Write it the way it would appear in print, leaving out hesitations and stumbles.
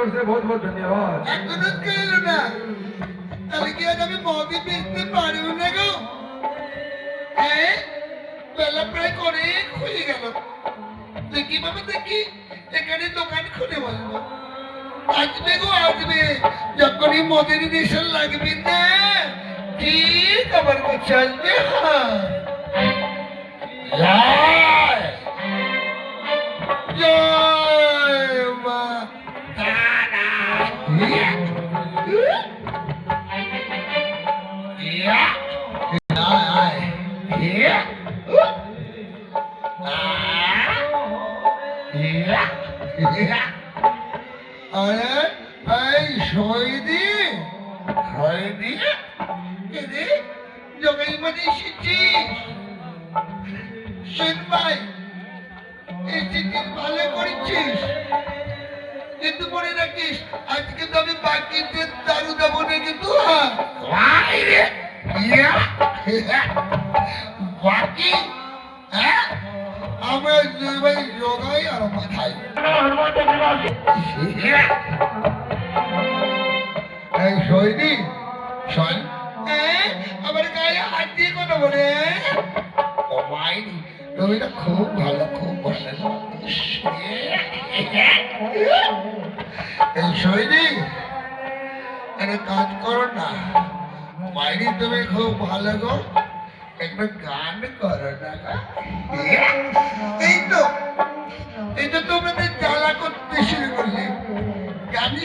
ओर से बहुत बहुत धन्यवाद। अनुरोध करो ना তাহলে কি আজ আমি মদই বেচতে পারবো না গো হ্যাঁ বেলা প্রায় অনেক হয়ে গেল দেখি বাবা দেখি এখানে দোকান খুলে বলবো আসবে গো আসবে যখনই মদের নেশা লাগবে না ঠিক আমার কাছে আসবে হ্যাঁ জয় মা তারা আরে এই শহীদি শহীদি এরে জগাই মানে এসেছিস শোন ভাই এসেছিস ভালো করেছিস কিন্তু মনে রাখিস আজকে তো আমি বাকিতে দারু দেবো না কিন্তু বাকি হ্যাঁ আমরা দুই ভাই জগাই আর মাথায় এই শহীদি শোন আমার গায়ে হাত দিয়ে কথা বলে ও ভাই তুমি না খুব ভালো খুব ভালো এই শহীদি একটা কাজ করো না মাইরি তুমি খুব ভালো গো একটা গান করো না এই তো তোমাদের জ্বালা করতে শুরু করলে গানই